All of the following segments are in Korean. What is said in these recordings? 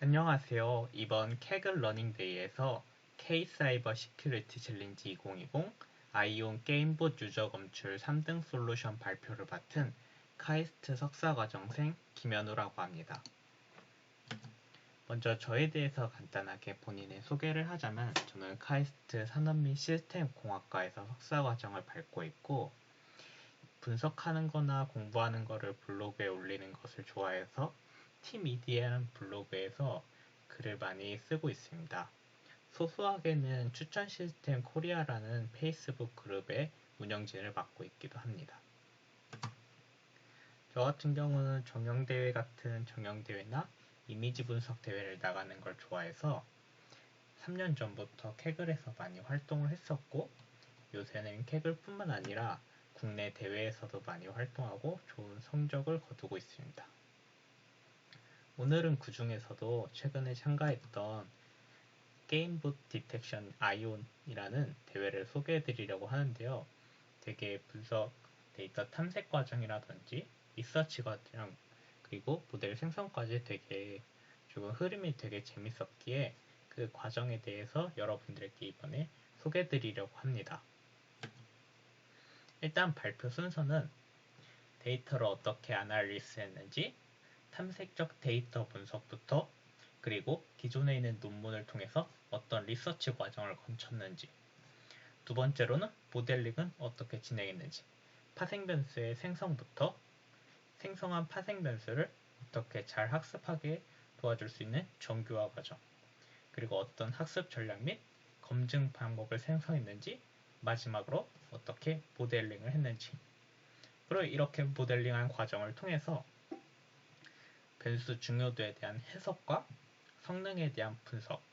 안녕하세요. 이번 캐글 러닝데이에서 K-사이버 시큐리티 챌린지 2020 아이온 게임봇 유저 검출 3등 솔루션 발표를 맡은 카이스트 석사과정생 김현우라고 합니다. 먼저 저에 대해서 간단하게 본인의 소개를 하자면 저는 카이스트 산업 및 시스템 공학과에서 석사과정을 밟고 있고 분석하는 거나 공부하는 거를 블로그에 올리는 것을 좋아해서 티미디어라는 블로그에서 글을 많이 쓰고 있습니다. 소소하게는 추천 시스템 코리아라는 페이스북 그룹의 운영진을 맡고 있기도 합니다. 저 같은 경우는 정형대회 같은 정형대회나 이미지 분석 대회를 나가는 걸 좋아해서 3년 전부터 캐글에서 많이 활동을 했었고 요새는 캐글뿐만 아니라 국내 대회에서도 많이 활동하고 좋은 성적을 거두고 있습니다. 오늘은 그 중에서도 최근에 참가했던 게임봇 디텍션 아이온이라는 대회를 소개해 드리려고 하는데요. 되게 분석 데이터 탐색 과정이라든지 리서치 과정 그리고 모델 생성까지 되게 조금 흐름이 되게 재밌었기에 그 과정에 대해서 여러분들께 이번에 소개해 드리려고 합니다. 일단 발표 순서는 데이터를 어떻게 아날리스 했는지 탐색적 데이터 분석부터 그리고 기존에 있는 논문을 통해서 어떤 리서치 과정을 거쳤는지 두 번째로는 모델링은 어떻게 진행했는지 파생 변수의 생성부터 생성한 파생 변수를 어떻게 잘 학습하게 도와줄 수 있는 정교화 과정 그리고 어떤 학습 전략 및 검증 방법을 생성했는지 마지막으로 어떻게 모델링을 했는지 그리고 이렇게 모델링한 과정을 통해서 변수 중요도에 대한 해석과 성능에 대한 분석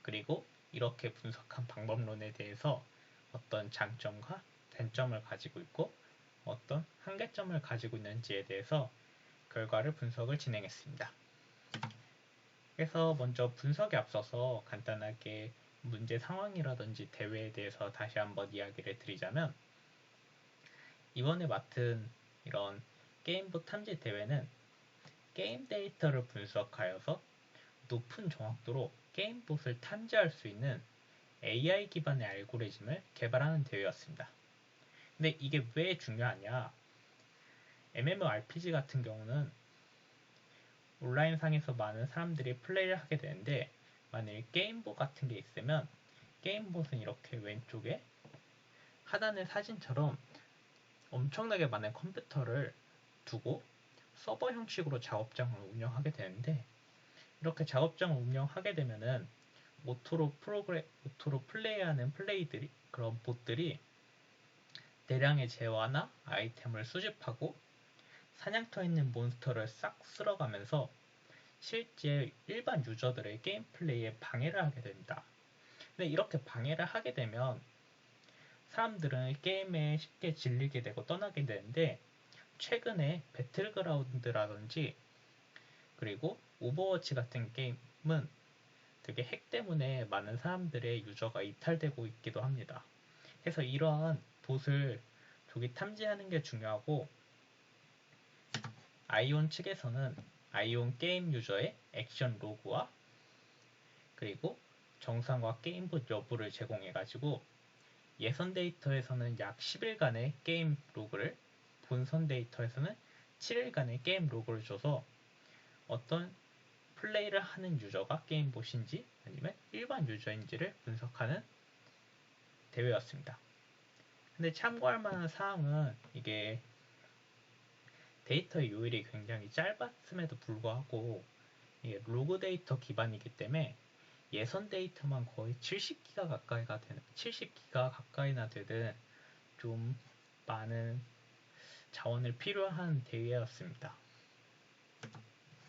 그리고 이렇게 분석한 방법론에 대해서 어떤 장점과 단점을 가지고 있고 어떤 한계점을 가지고 있는지에 대해서 결과를 분석을 진행했습니다. 그래서 먼저 분석에 앞서서 간단하게 문제 상황이라든지 대회에 대해서 다시 한번 이야기를 드리자면 이번에 맡은 이런 게임봇 탐지 대회는 게임 데이터를 분석하여서 높은 정확도로 게임봇을 탐지할 수 있는 AI 기반의 알고리즘을 개발하는 대회였습니다. 근데 이게 왜 중요하냐? MMORPG 같은 경우는 온라인상에서 많은 사람들이 플레이를 하게 되는데 만일 게임봇 같은 게 있으면 게임봇은 이렇게 왼쪽에 하단의 사진처럼 엄청나게 많은 컴퓨터를 두고 서버 형식으로 작업장을 운영하게 되는데 이렇게 작업장을 운영하게 되면은 오토로 플레이하는 그런 봇들이 대량의 재화나 아이템을 수집하고 사냥터에 있는 몬스터를 싹 쓸어가면서 실제 일반 유저들의 게임 플레이에 방해를 하게 됩니다. 근데 이렇게 방해를 하게 되면 사람들은 게임에 쉽게 질리게 되고 떠나게 되는데 최근에 배틀그라운드라든지 그리고 오버워치 같은 게임은 되게 핵 때문에 많은 사람들의 유저가 이탈되고 있기도 합니다. 그래서 이러한 봇을 조기 탐지하는 게 중요하고 아이온 측에서는 아이온 게임 유저의 액션 로그와 그리고 정상화 게임봇 여부를 제공해가지고 예선 데이터에서는 약 10일간의 게임 로그를 본선 데이터에서는 7일간의 게임 로그를 줘서 어떤 플레이를 하는 유저가 게임봇인지 아니면 일반 유저인지를 분석하는 대회였습니다. 근데 참고할 만한 사항은 이게 데이터의 요일이 굉장히 짧았음에도 불구하고 이게 로그 데이터 기반이기 때문에 예선 데이터만 거의 70기가 가까이나 되는 좀 많은 자원을 필요한 대회였습니다.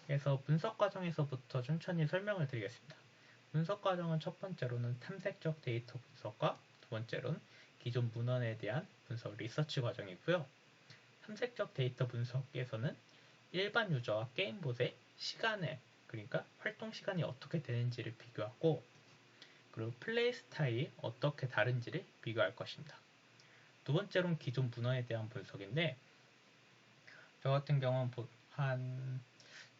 그래서 분석 과정에서부터 천천히 설명을 드리겠습니다. 분석 과정은 첫 번째로는 탐색적 데이터 분석과 두 번째로는 기존 문헌에 대한 분석 리서치 과정이고요. 탐색적 데이터 분석에서는 일반 유저와 게임봇의 시간을 그러니까 활동 시간이 어떻게 되는지를 비교하고 그리고 플레이 스타일이 어떻게 다른지를 비교할 것입니다. 두 번째로는 기존 문헌에 대한 분석인데 저 같은 경우는 한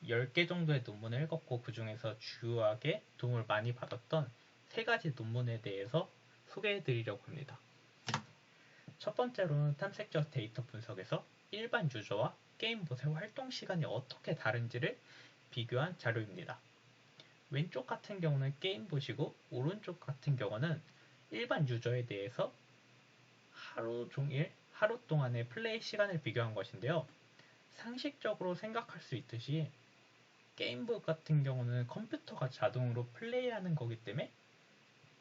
10개 정도의 논문을 읽었고 그 중에서 주요하게 도움을 많이 받았던 3가지 논문에 대해서 소개해 드리려고 합니다. 첫 번째로는 탐색적 데이터 분석에서 일반 유저와 게임봇의 활동 시간이 어떻게 다른지를 비교한 자료입니다. 왼쪽 같은 경우는 게임봇이고 오른쪽 같은 경우는 일반 유저에 대해서 하루 동안의 플레이 시간을 비교한 것인데요. 상식적으로 생각할 수 있듯이 게임봇 같은 경우는 컴퓨터가 자동으로 플레이하는 거기 때문에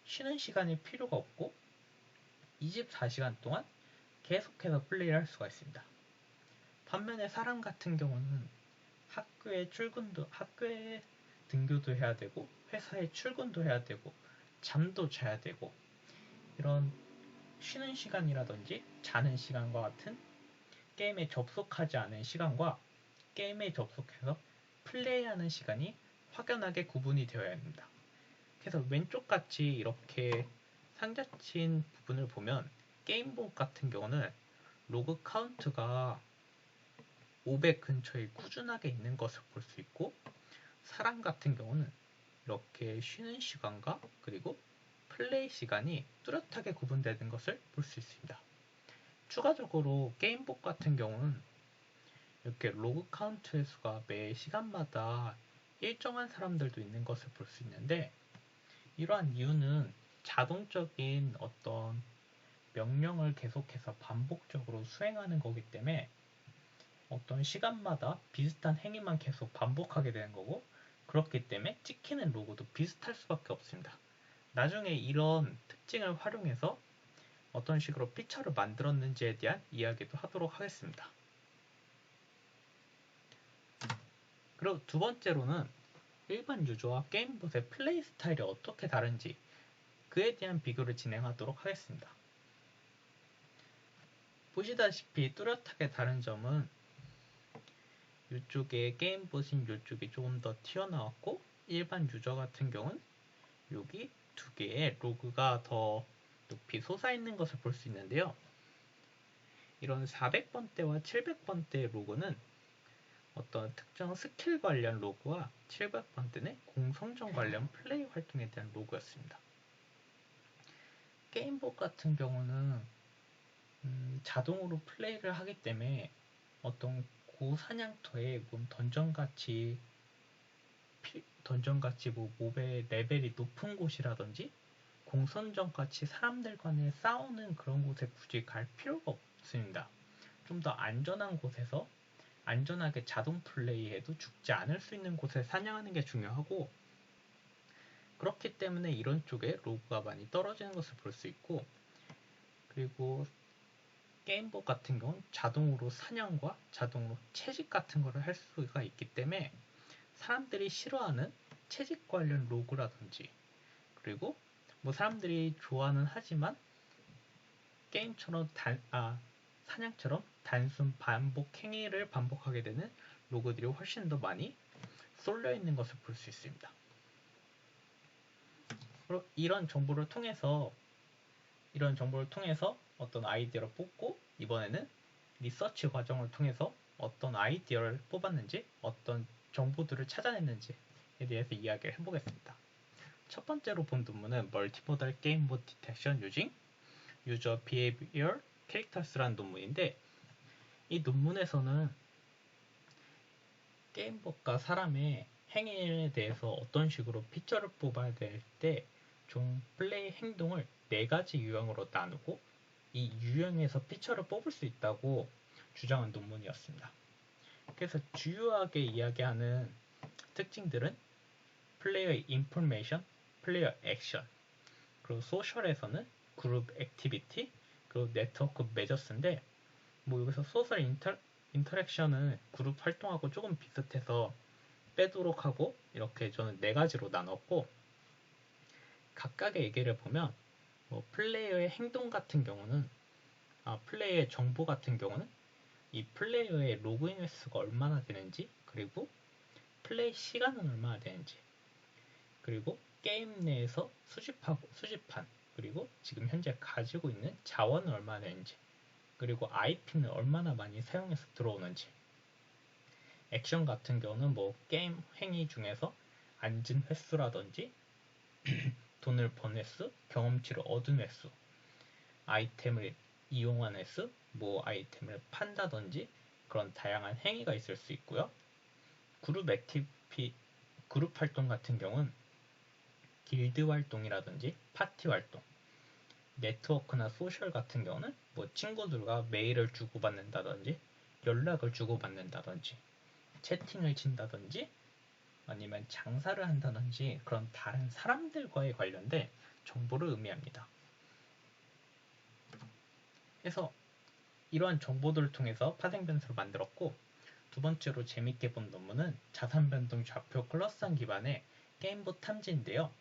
쉬는 시간이 필요가 없고 24시간 동안 계속해서 플레이를 할 수가 있습니다. 반면에 사람 같은 경우는 학교에 등교도 해야 되고 회사에 출근도 해야 되고 잠도 자야 되고 이런 쉬는 시간이라든지 자는 시간과 같은 게임에 접속하지 않은 시간과 게임에 접속해서 플레이하는 시간이 확연하게 구분이 되어야 합니다. 그래서 왼쪽 같이 이렇게 상자친 부분을 보면 게임봇 같은 경우는 로그 카운트가 500 근처에 꾸준하게 있는 것을 볼 수 있고 사람 같은 경우는 이렇게 쉬는 시간과 그리고 플레이 시간이 뚜렷하게 구분되는 것을 볼 수 있습니다. 추가적으로 게임봇 같은 경우는 이렇게 로그 카운트의 수가 매 시간마다 일정한 사람들도 있는 것을 볼 수 있는데 이러한 이유는 자동적인 어떤 명령을 계속해서 반복적으로 수행하는 거기 때문에 어떤 시간마다 비슷한 행위만 계속 반복하게 되는 거고 그렇기 때문에 찍히는 로고도 비슷할 수밖에 없습니다. 나중에 이런 특징을 활용해서 어떤 식으로 피처를 만들었는지에 대한 이야기도 하도록 하겠습니다. 그리고 두 번째로는 일반 유저와 게임봇의 플레이 스타일이 어떻게 다른지 그에 대한 비교를 진행하도록 하겠습니다. 보시다시피 뚜렷하게 다른 점은 이쪽에 게임봇인 이쪽이 조금 더 튀어나왔고 일반 유저 같은 경우는 여기 두 개의 로그가 더 높이 솟아있는 것을 볼 수 있는데요. 이런 400번대와 700번대의 로그는 어떤 특정 스킬 관련 로그와 700번대는 공성전 관련 플레이 활동에 대한 로그였습니다. 게임봇 같은 경우는 자동으로 플레이를 하기 때문에 어떤 고사냥터에 던전같이 뭐 몹의 레벨이 높은 곳이라든지 공선전같이 사람들 간에 싸우는 그런 곳에 굳이 갈 필요가 없습니다. 좀 더 안전한 곳에서 안전하게 자동 플레이해도 죽지 않을 수 있는 곳에 사냥하는 게 중요하고 그렇기 때문에 이런 쪽에 로그가 많이 떨어지는 것을 볼 수 있고 그리고 게임봇 같은 경우는 자동으로 사냥과 자동으로 채집 같은 거를 할 수가 있기 때문에 사람들이 싫어하는 채집 관련 로그라든지 그리고 뭐 사람들이 좋아는 하지만 게임처럼 사냥처럼 단순 반복 행위를 반복하게 되는 로그들이 훨씬 더 많이 쏠려 있는 것을 볼 수 있습니다. 그리고 이런 정보를 통해서 어떤 아이디어를 뽑고 이번에는 리서치 과정을 통해서 어떤 아이디어를 뽑았는지 어떤 정보들을 찾아냈는지에 대해서 이야기를 해보겠습니다. 첫 번째로 본 논문은 멀티모달 게임 봇 디텍션 유징 유저 비헤이비얼 캐릭터스라는 논문인데 이 논문에서는 게임봇과 사람의 행위에 대해서 어떤 식으로 피처를 뽑아야 될 때 총 플레이 행동을 4가지 유형으로 나누고 이 유형에서 피처를 뽑을 수 있다고 주장한 논문이었습니다. 그래서 주요하게 이야기하는 특징들은 플레이어의 인포메이션, 플레이어 액션, 그리고 소셜에서는 그룹 액티비티, 그리고 네트워크 메저스인데 뭐 여기서 소셜 인터랙션은 그룹 활동하고 조금 비슷해서 빼도록 하고 이렇게 저는 4가지로 나눴고 각각의 얘기를 보면 뭐 플레이어의 행동 같은 경우는 플레이어의 정보 같은 경우는 이 플레이어의 로그인 횟수가 얼마나 되는지 그리고 플레이 시간은 얼마나 되는지 그리고 게임 내에서 수집한 그리고 지금 현재 가지고 있는 자원은 얼마나 되는지 그리고 IP는 얼마나 많이 사용해서 들어오는지 액션 같은 경우는 뭐 게임 행위 중에서 앉은 횟수라든지 돈을 번 횟수, 경험치를 얻은 횟수, 아이템을 이용한 횟수, 뭐 아이템을 판다든지 그런 다양한 행위가 있을 수 있고요. 그룹 활동 같은 경우는 길드 활동이라든지 파티 활동, 네트워크나 소셜 같은 경우는 뭐 친구들과 메일을 주고받는다든지 연락을 주고받는다든지 채팅을 친다든지 아니면 장사를 한다든지 그런 다른 사람들과의 관련된 정보를 의미합니다. 그래서 이러한 정보들을 통해서 파생 변수를 만들었고, 두 번째로 재밌게 본 논문은 자산 변동 좌표 클러스터 기반의 게임봇 탐지인데요.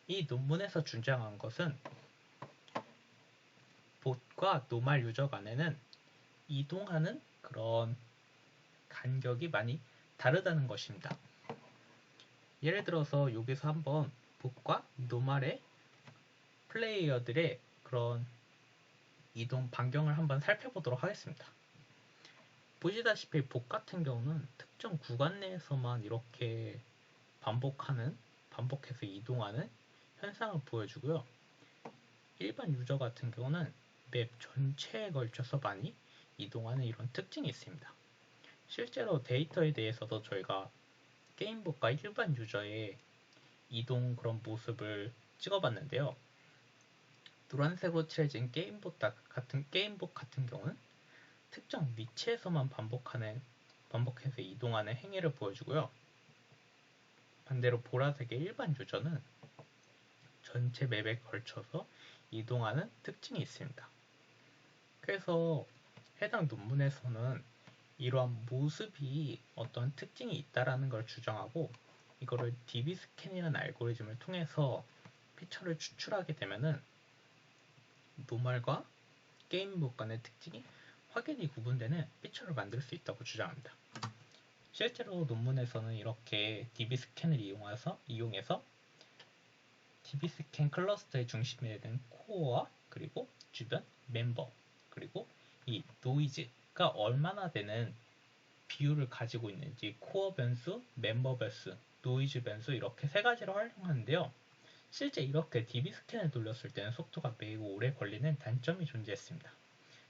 이 논문에서 주장한 것은 봇과 노말 유저 간에는 이동하는 그런 간격이 많이 다르다는 것입니다. 예를 들어서 여기서 한번 봇과 노말의 플레이어들의 그런 이동 반경을 한번 살펴보도록 하겠습니다. 보시다시피 봇 같은 경우는 특정 구간 내에서만 이렇게 반복해서 이동하는 현상을 보여주고요. 일반 유저 같은 경우는 맵 전체에 걸쳐서 많이 이동하는 이런 특징이 있습니다. 실제로 데이터에 대해서도 저희가 게임봇과 일반 유저의 이동 그런 모습을 찍어봤는데요. 노란색으로 칠해진 게임봇 같은 경우는 특정 위치에서만 반복해서 이동하는 행위를 보여주고요. 반대로 보라색의 일반 유저는 전체 맵에 걸쳐서 이동하는 특징이 있습니다. 그래서 해당 논문에서는 이러한 모습이 어떤 특징이 있다라는 걸 주장하고, 이거를 DB 스캔이라는 알고리즘을 통해서 피처를 추출하게 되면은 노멀과 게임봇 간의 특징이 확연히 구분되는 피처를 만들 수 있다고 주장합니다. 실제로 논문에서는 이렇게 DB 스캔을 이용해서 DB 스캔 클러스터의 중심에 있는 코어와 그리고 주변 멤버 그리고 이 노이즈가 얼마나 되는 비율을 가지고 있는지 코어 변수, 멤버 변수, 노이즈 변수 이렇게 세 가지를 활용하는데요. 실제 이렇게 DB 스캔을 돌렸을 때는 속도가 매우 오래 걸리는 단점이 존재했습니다.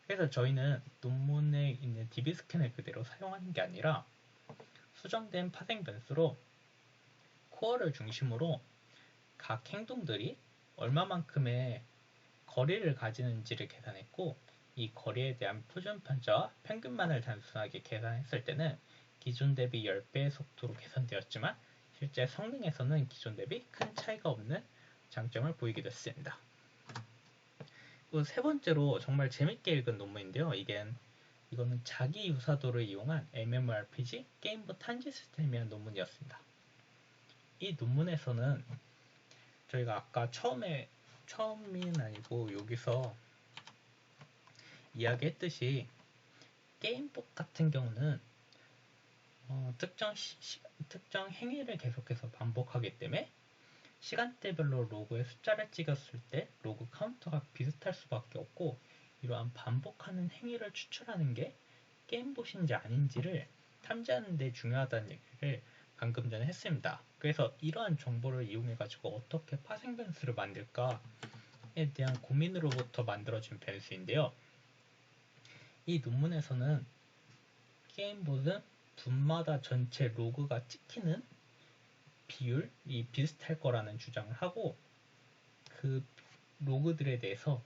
그래서 저희는 논문에 있는 DB 스캔을 그대로 사용하는 게 아니라 수정된 파생 변수로 코어를 중심으로 각 행동들이 얼마만큼의 거리를 가지는지를 계산했고, 이 거리에 대한 표준 편차와 평균만을 단순하게 계산했을 때는 기존 대비 10배의 속도로 개선되었지만 실제 성능에서는 기존 대비 큰 차이가 없는 장점을 보이기도 했습니다. 세 번째로 정말 재밌게 읽은 논문인데요. 이거는 자기 유사도를 이용한 MMORPG 게임봇 탐지 시스템이라는 논문이었습니다. 이 논문에서는 저희가 아까 처음은 아니고 여기서 이야기했듯이 게임봇 같은 경우는 특정 행위를 계속해서 반복하기 때문에 시간대별로 로그에 숫자를 찍었을 때 로그 카운터가 비슷할 수밖에 없고, 이러한 반복하는 행위를 추출하는 게 게임봇인지 아닌지를 탐지하는 데 중요하다는 얘기를 방금 전에 했습니다. 그래서 이러한 정보를 이용해 가지고 어떻게 파생 변수를 만들까에 대한 고민으로부터 만들어진 변수인데요. 이 논문에서는 게임봇은 분마다 전체 로그가 찍히는 비율이 비슷할 거라는 주장을 하고, 그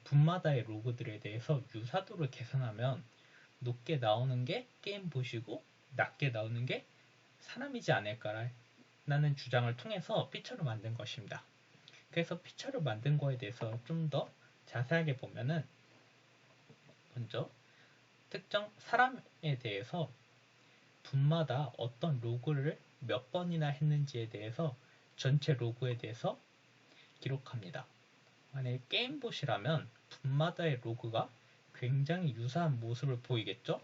분마다의 로그들에 대해서 유사도를 계산하면 높게 나오는 게 게임봇이고 낮게 나오는 게 사람이지 않을까라는 주장을 통해서 피처를 만든 것입니다. 그래서 피처를 만든 거에 대해서 좀 더 자세하게 보면은, 먼저 특정 사람에 대해서 분마다 어떤 로그를 몇 번이나 했는지에 대해서 전체 로그에 대해서 기록합니다. 만약에 게임봇이라면 분마다의 로그가 굉장히 유사한 모습을 보이겠죠?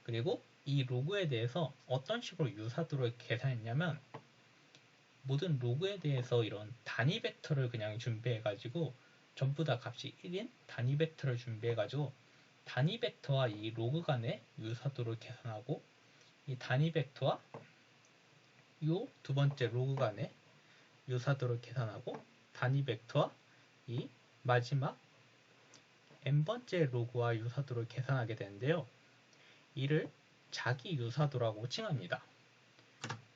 그리고 이 로그에 대해서 어떤 식으로 유사도를 계산했냐면, 모든 로그에 대해서 이런 단위 벡터를 그냥 준비해가지고 전부 다 값이 1인 단위 벡터를 준비해가지고 단위 벡터와 이 로그 간의 유사도를 계산하고, 이 단위 벡터와 요 두 번째 로그 간의 유사도를 계산하고 단위 벡터와 이 마지막 n번째 로그와 유사도를 계산하게 되는데요. 이를 자기 유사도라고 칭합니다.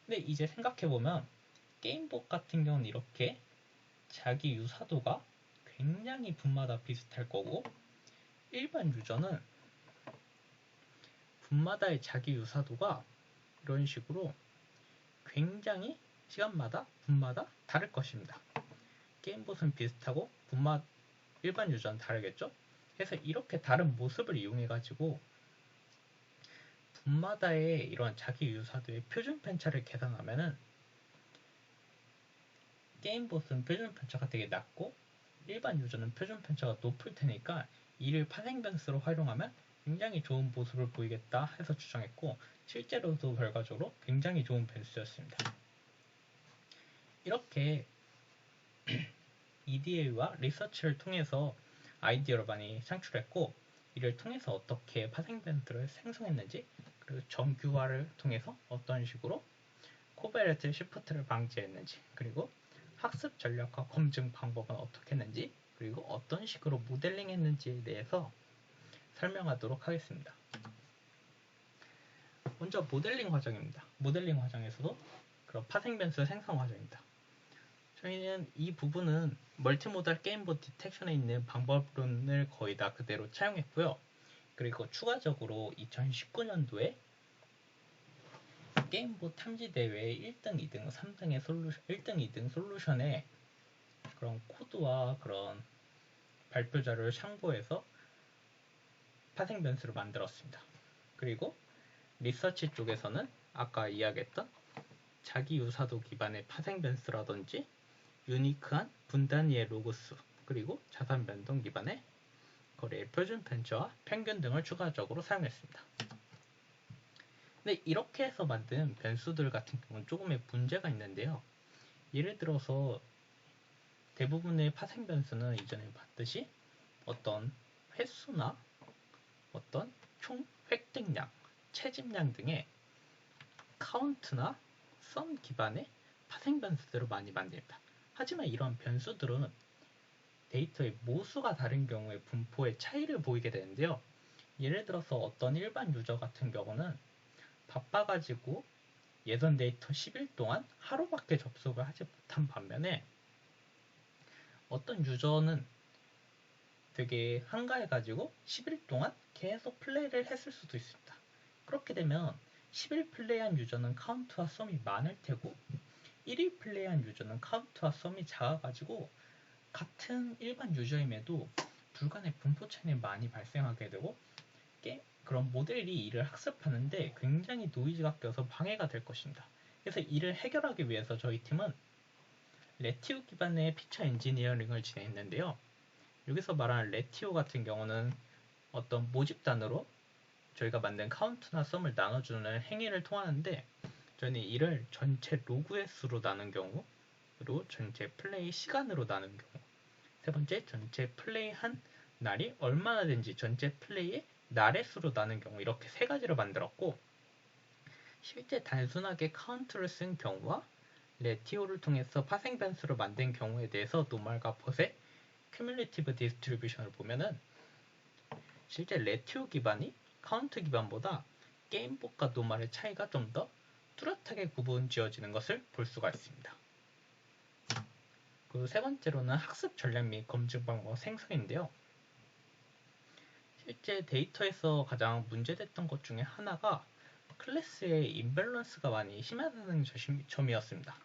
근데 이제 생각해보면 게임복 같은 경우는 이렇게 자기 유사도가 굉장히 분마다 비슷할 거고, 일반 유저는 분마다의 자기 유사도가 이런 식으로 굉장히 시간마다 분마다 다를 것입니다. 게임봇은 비슷하고 일반 유저는 다르겠죠? 그래서 이렇게 다른 모습을 이용해 가지고 분마다의 이런 자기 유사도의 표준 편차를 계산하면은 게임봇은 표준 편차가 되게 낮고 일반 유저는 표준 편차가 높을 테니까 이를 파생 변수로 활용하면 굉장히 좋은 모습을 보이겠다 해서 추정했고, 실제로도 결과적으로 굉장히 좋은 변수였습니다. 이렇게 EDA와 리서치를 통해서 아이디어를 많이 창출했고, 이를 통해서 어떻게 파생 변수를 생성했는지, 그리고 정규화를 통해서 어떤 식으로 코베레트 시프트를 방지했는지, 그리고 학습 전략과 검증 방법은 어떻게 했는지, 그리고 어떤 식으로 모델링 했는지에 대해서 설명하도록 하겠습니다. 먼저 모델링 과정입니다. 모델링 과정에서도 그런 파생 변수 생성 과정입니다. 저희는 이 부분은 멀티모달 게임봇 디텍션에 있는 방법론을 거의 다 그대로 차용했고요. 그리고 추가적으로 2019년도에 게임봇 탐지대회 1등, 2등, 3등의 1등, 2등 솔루션에 그런 코드와 그런 발표 자료를 참고해서 파생 변수를 만들었습니다. 그리고 리서치 쪽에서는 아까 이야기했던 자기 유사도 기반의 파생 변수라든지 유니크한 분단위의 로그수, 그리고 자산 변동 기반의 거래의 표준 편차와 평균 등을 추가적으로 사용했습니다. 근데 이렇게 해서 만든 변수들 같은 경우는 조금의 문제가 있는데요. 예를 들어서 대부분의 파생 변수는 이전에 봤듯이 어떤 횟수나 어떤 총 획득량, 채집량 등의 카운트나 썸 기반의 파생 변수들을 많이 만듭니다. 하지만 이런 변수들은 데이터의 모수가 다른 경우에 분포의 차이를 보이게 되는데요. 예를 들어서 어떤 일반 유저 같은 경우는 바빠가지고 예전 데이터 10일 동안 하루밖에 접속을 하지 못한 반면에 어떤 유저는 되게 한가해가지고 10일 동안 계속 플레이를 했을 수도 있습니다. 그렇게 되면 10일 플레이한 유저는 카운트와 썸이 많을 테고 1일 플레이한 유저는 카운트와 썸이 작아가지고 같은 일반 유저임에도 둘 간의 분포 차이는 많이 발생하게 되고 그런 모델이 이를 학습하는데 굉장히 노이즈가 껴서 방해가 될 것입니다. 그래서 이를 해결하기 위해서 저희 팀은 레티오 기반의 피처 엔지니어링을 진행했는데요. 여기서 말하는 레티오 같은 경우는 어떤 모집단으로 저희가 만든 카운트나 썸을 나눠주는 행위를 통하는데, 저희는 이를 전체 로그의 수로 나눈 경우, 그리고 전체 플레이 시간으로 나눈 경우, 세 번째 전체 플레이한 날이 얼마나 된지 전체 플레이의 날의 수로 나눈 경우, 이렇게 세 가지를 만들었고, 실제 단순하게 카운트를 쓴 경우와 레티오를 통해서 파생 변수를 만든 경우에 대해서 노말과 폿의 큐뮬리티브 디스트리뷰션을 보면은 실제 레티오 기반이 카운트 기반보다 게임복과 노말의 차이가 좀 더 뚜렷하게 구분 지어지는 것을 볼 수가 있습니다. 그리고 세 번째로는 학습 전략 및 검증 방법 생성인데요. 실제 데이터에서 가장 문제됐던 것 중에 하나가 클래스의 임밸런스가 많이 심하다는 점이었습니다.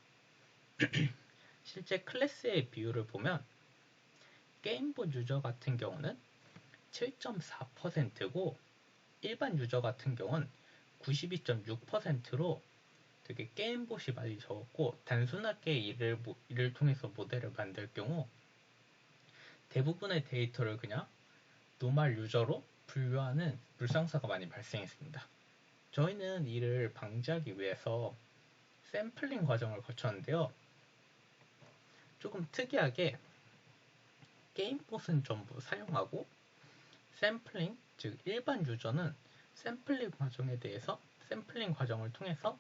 실제 클래스의 비율을 보면 게임봇 유저 같은 경우는 7.4%고 일반 유저 같은 경우는 92.6%로 되게 게임봇이 많이 적었고, 단순하게 이를 통해서 모델을 만들 경우 대부분의 데이터를 그냥 노말 유저로 분류하는 불상사가 많이 발생했습니다. 저희는 이를 방지하기 위해서 샘플링 과정을 거쳤는데요. 조금 특이하게 게임봇은 전부 사용하고 샘플링, 즉 일반 유저는 샘플링 과정에 대해서 샘플링 과정을 통해서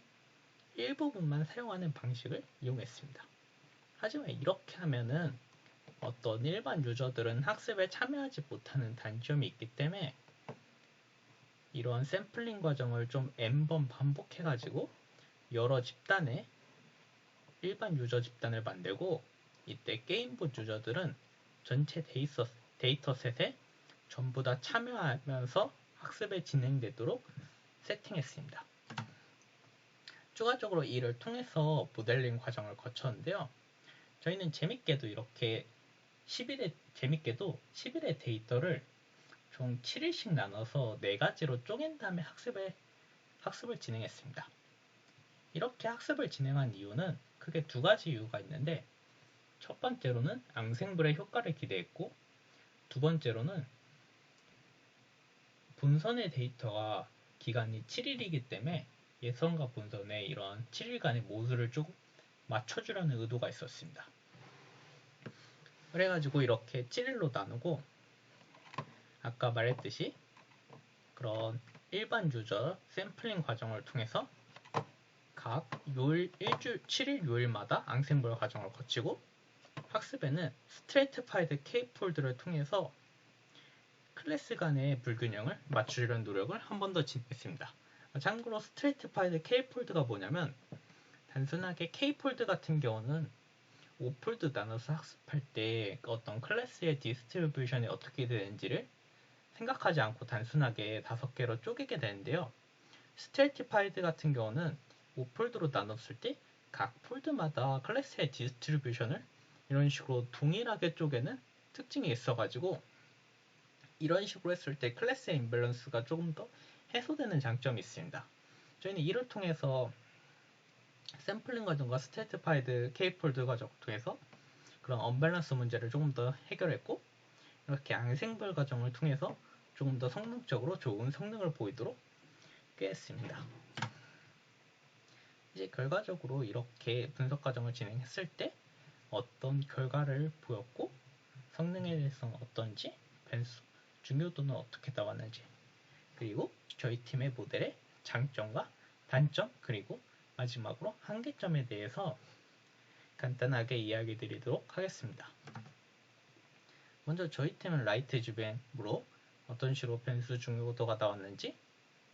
일부분만 사용하는 방식을 이용했습니다. 하지만 이렇게 하면은 어떤 일반 유저들은 학습에 참여하지 못하는 단점이 있기 때문에 이런 샘플링 과정을 좀 n번 반복해가지고 여러 집단의 일반 유저 집단을 만들고, 이때 게임봇 유저들은 전체 데이터셋에 전부 다 참여하면서 학습에 진행되도록 세팅했습니다. 추가적으로 이를 통해서 모델링 과정을 거쳤는데요. 저희는 재밌게도 11의 데이터를 총 7일씩 나눠서 4가지로 쪼갠 다음에 학습을 진행했습니다. 이렇게 학습을 진행한 이유는 크게 2가지 이유가 있는데, 첫 번째로는 앙생블의 효과를 기대했고, 두 번째로는 본선의 데이터가 기간이 7일이기 때문에 예선과 본선의 이런 7일간의 모수를 조금 맞춰주려는 의도가 있었습니다. 그래가지고 이렇게 7일로 나누고, 아까 말했듯이 그런 일반 유저 샘플링 과정을 통해서 각 7일 요일마다 앙생블 과정을 거치고, 학습에는 스트레이트파이드 K폴드를 통해서 클래스 간의 불균형을 맞추려는 노력을 한 번 더 진행했습니다. 참고로 스트레이트파이드 K폴드가 뭐냐면, 단순하게 K폴드 같은 경우는 5폴드 나눠서 학습할 때 어떤 클래스의 디스트리뷰션이 어떻게 되는지를 생각하지 않고 단순하게 5개로 쪼개게 되는데요. 스트레이티파이드 같은 경우는 5폴드로 나눴을 때 각 폴드마다 클래스의 디스트리뷰션을 이런 식으로 동일하게 쪼개는 특징이 있어가지고, 이런 식으로 했을 때 클래스의 임밸런스가 조금 더 해소되는 장점이 있습니다. 저희는 이를 통해서 샘플링 과정과 스트레이티파이드 K폴드 과정을 통해서 그런 언밸런스 문제를 조금 더 해결했고, 이렇게 앙생블 과정을 통해서 조금 더 성능적으로 좋은 성능을 보이도록 꾀했습니다. 이제 결과적으로 이렇게 분석 과정을 진행했을 때 어떤 결과를 보였고, 성능에 대해서는 어떤지, 변수, 중요도는 어떻게 나왔는지, 그리고 저희 팀의 모델의 장점과 단점, 그리고 마지막으로 한계점에 대해서 간단하게 이야기 드리도록 하겠습니다. 먼저 저희 팀은 라이트 주변으로 어떤 식으로 변수 중요도가 나왔는지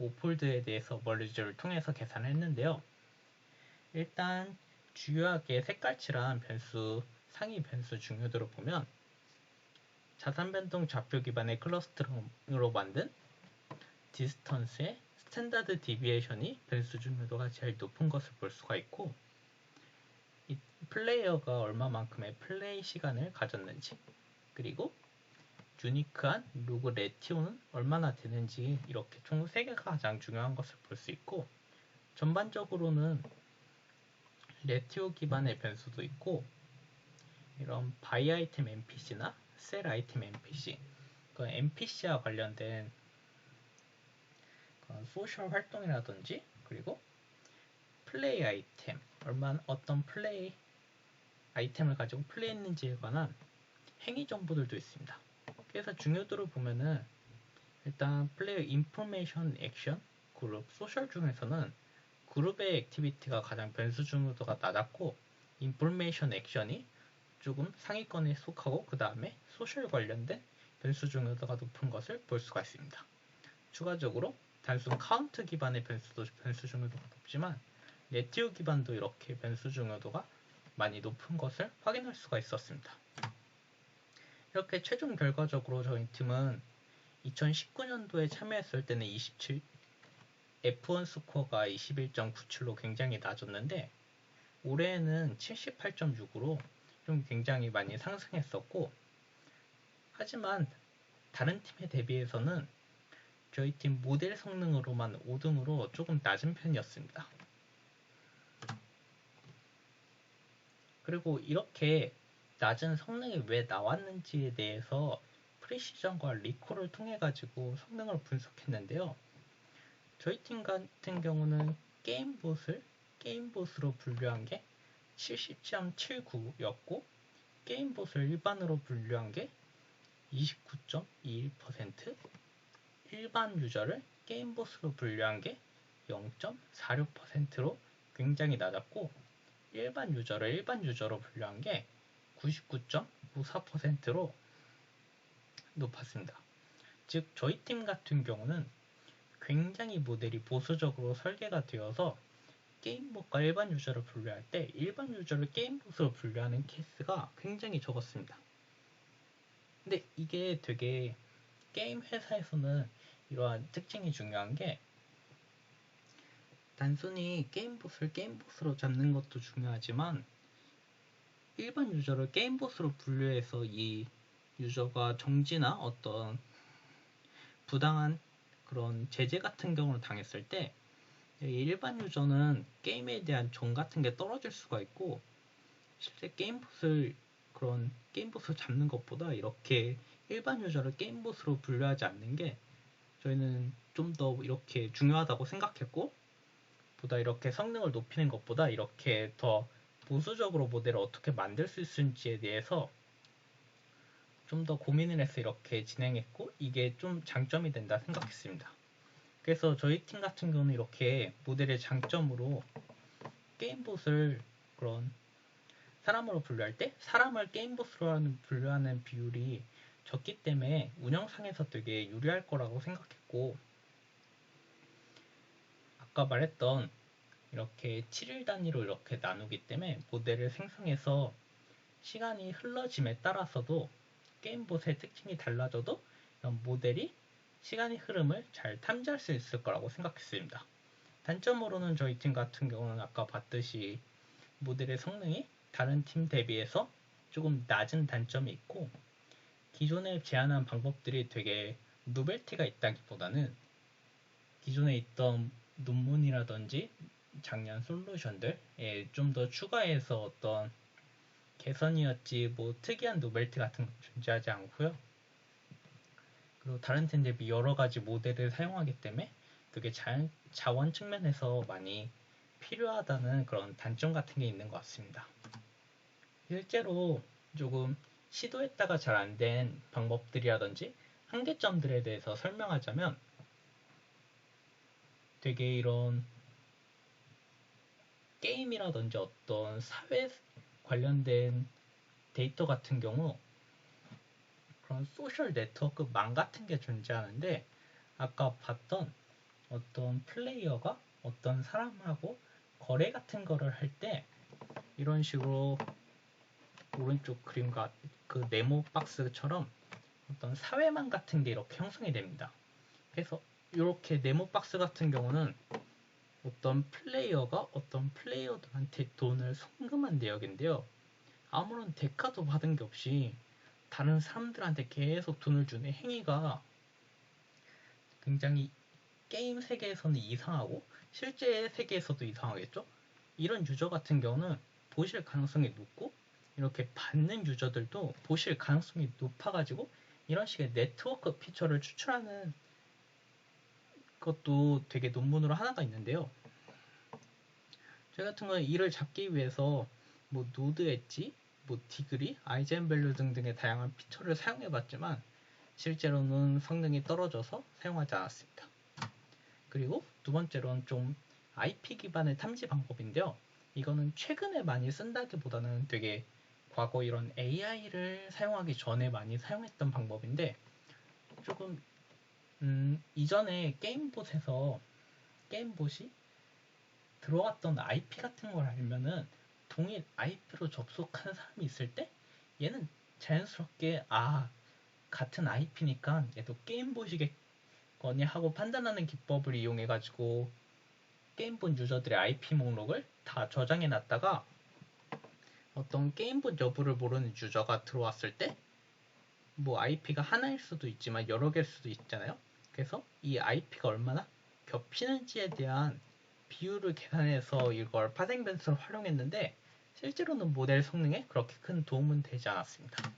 5폴드에 대해서 머리즈를 통해서 계산했는데요. 일단 주요하게 색깔칠한 변수, 상위 변수 중요도를 보면 자산 변동 좌표 기반의 클러스터링으로 만든 디스턴스의 스탠다드 디비에이션이 변수 중요도가 제일 높은 것을 볼 수가 있고, 이 플레이어가 얼마만큼의 플레이 시간을 가졌는지, 그리고 유니크한 로그 레티오는 얼마나 되는지, 이렇게 총 3개가 가장 중요한 것을 볼 수 있고, 전반적으로는 레티오 기반의 변수도 있고, 이런 바이 아이템 NPC나 셀 아이템 NPC, 그 NPC와 관련된 소셜 활동이라든지, 그리고 플레이 아이템, 어떤 플레이 아이템을 가지고 플레이했는지에 관한 행위 정보들도 있습니다. 그래서 중요도를 보면은 일단 플레이어 인포메이션 액션, 그룹, 소셜 중에서는 그룹의 액티비티가 가장 변수 중요도가 낮았고, 인포메이션 액션이 조금 상위권에 속하고, 그 다음에 소셜 관련된 변수 중요도가 높은 것을 볼 수가 있습니다. 추가적으로 단순 카운트 기반의 변수 중요도가 높지만 레티오 기반도 이렇게 변수 중요도가 많이 높은 것을 확인할 수가 있었습니다. 이렇게 최종 결과적으로 저희 팀은 2019년도에 참여했을 때는 F1 스코어가 21.97로 굉장히 낮았는데, 올해는 78.6으로 좀 굉장히 많이 상승했었고, 하지만 다른 팀에 대비해서는 저희 팀 모델 성능으로만 5등으로 조금 낮은 편이었습니다. 그리고 이렇게 낮은 성능이 왜 나왔는지에 대해서 프리시전과 리콜을 통해 가지고 성능을 분석했는데요. 저희 팀 같은 경우는 게임봇으로 분류한 게 70.79였고, 게임봇을 일반으로 분류한 게 29.21%, 일반 유저를 게임봇으로 분류한 게 0.46%로 굉장히 낮았고 일반 유저로 분류한 게 99.94%로 높았습니다. 즉 저희 팀 같은 경우는 굉장히 모델이 보수적으로 설계가 되어서 게임봇과 일반 유저를 분류할 때 일반 유저를 게임봇으로 분류하는 케이스가 굉장히 적었습니다. 근데 이게 되게 게임 회사에서는 이러한 특징이 중요한 게 단순히 게임봇을 게임봇으로 잡는 것도 중요하지만 일반 유저를 게임봇으로 분류해서 이 유저가 정지나 어떤 부당한 그런 제재 같은 경우를 당했을 때 일반 유저는 게임에 대한 정 같은 게 떨어질 수가 있고 실제 게임봇을 잡는 것보다 이렇게 일반 유저를 게임봇으로 분류하지 않는 게 저희는 좀 더 이렇게 중요하다고 생각했고 보다 이렇게 성능을 높이는 것보다 이렇게 더 보수적으로 모델을 어떻게 만들 수 있을지에 대해서 좀 더 고민을 해서 이렇게 진행했고 이게 좀 장점이 된다 생각했습니다. 그래서 저희 팀 같은 경우는 이렇게 모델의 장점으로 게임봇을 그런 사람으로 분류할 때 사람을 게임봇으로 분류하는 비율이 적기 때문에 운영상에서 되게 유리할 거라고 생각했고 아까 말했던 이렇게 7일 단위로 이렇게 나누기 때문에 모델을 생성해서 시간이 흘러짐에 따라서도 게임봇의 특징이 달라져도 이런 모델이 시간의 흐름을 잘 탐지할 수 있을 거라고 생각했습니다. 단점으로는 저희 팀 같은 경우는 아까 봤듯이 모델의 성능이 다른 팀 대비해서 조금 낮은 단점이 있고 기존에 제안한 방법들이 되게 노벨티가 있다기보다는 기존에 있던 논문이라든지 작년 솔루션들에 좀 더 추가해서 어떤 개선이었지 뭐 특이한 노벨티 같은 건 존재하지 않고요. 그리고 다른 팀 대비 여러 가지 모델을 사용하기 때문에 그게 자원 측면에서 많이 필요하다는 그런 단점 같은 게 있는 것 같습니다. 실제로 조금 시도했다가 잘 안 된 방법들이라든지 한계점들에 대해서 설명하자면 되게 이런 게임이라든지 어떤 사회 관련된 데이터 같은 경우 그런 소셜 네트워크망 같은 게 존재하는데 아까 봤던 어떤 플레이어가 어떤 사람하고 거래 같은 거를 할 때 이런 식으로 오른쪽 그림과 그 네모 박스처럼 어떤 사회망 같은 게 이렇게 형성이 됩니다. 그래서 이렇게 네모 박스 같은 경우는 어떤 플레이어가 어떤 플레이어들한테 돈을 송금한 내역인데요. 아무런 대가도 받은 게 없이 다른 사람들한테 계속 돈을 주는 행위가 굉장히 게임 세계에서는 이상하고 실제 세계에서도 이상하겠죠? 이런 유저 같은 경우는 보실 가능성이 높고 이렇게 받는 유저들도 보실 가능성이 높아가지고 이런 식의 네트워크 피처를 추출하는 것도 되게 논문으로 하나가 있는데요. 저희 같은 경우는 이를 잡기 위해서 뭐 노드 엣지, 뭐 디그리, 아이젠밸류 등등의 다양한 피처를 사용해봤지만 실제로는 성능이 떨어져서 사용하지 않았습니다. 그리고 두 번째로는 좀 IP 기반의 탐지 방법인데요. 이거는 최근에 많이 쓴다기보다는 되게 과거 이런 AI를 사용하기 전에 많이 사용했던 방법인데 조금 이전에 게임봇이 들어왔던 IP 같은 걸 알면은 동일 IP로 접속한 사람이 있을 때 얘는 자연스럽게 같은 IP니까 얘도 게임봇이겠거니 하고 판단하는 기법을 이용해가지고 게임봇 유저들의 IP 목록을 다 저장해 놨다가 어떤 게임봇 여부를 모르는 유저가 들어왔을 때 뭐 IP가 하나일 수도 있지만 여러 개일 수도 있잖아요. 그래서 이 IP가 얼마나 겹치는지에 대한 비율을 계산해서 이걸 파생 변수를 활용했는데 실제로는 모델 성능에 그렇게 큰 도움은 되지 않았습니다.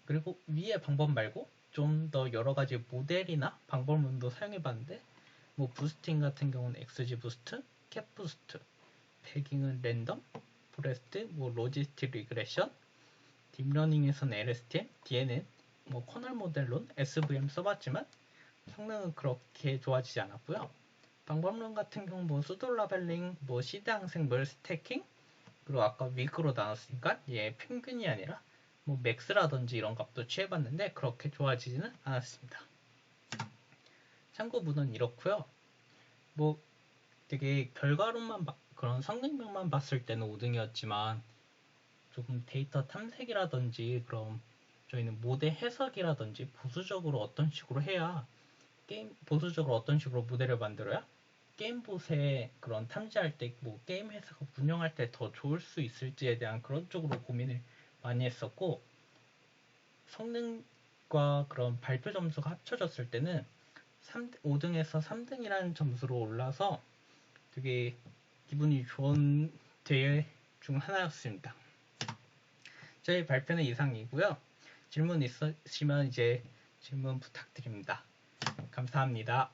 그리고 위의 방법 말고 좀 더 여러 가지 모델이나 방법론도 사용해봤는데 뭐 부스팅 같은 경우는 XG 부스트, 캡 부스트, 패깅은 랜덤, 포레스트, 뭐 로지스틱 리그레션, 딥러닝에서는 LSTM, DNN, 뭐 커널 모델론, SVM 써봤지만 성능은 그렇게 좋아지지 않았고요. 방법론 같은 경우 뭐 수도 라벨링, 뭐 시드 항생물 스태킹, 그리고 아까 위크로 나눴으니까 얘 평균이 아니라 뭐 맥스라든지 이런 값도 취해봤는데 그렇게 좋아지지는 않았습니다. 참고 문은 이렇고요. 뭐 되게 결과론만 그런 성능면만 봤을 때는 5등이었지만 조금 데이터 탐색이라든지 그런 저희는 모델 해석이라든지 보수적으로 어떤 식으로 해야 보수적으로 어떤 식으로 모델을 만들어야 게임봇에 그런 탐지할 때 뭐 게임 해석 운영할 때 더 좋을 수 있을지에 대한 그런 쪽으로 고민을 많이 했었고, 성능과 그런 발표 점수가 합쳐졌을 때는 5등에서 3등이라는 점수로 올라서 되게 기분이 좋은 대회 중 하나였습니다. 저희 발표는 이상이고요. 질문 있으시면 이제 질문 부탁드립니다. 감사합니다.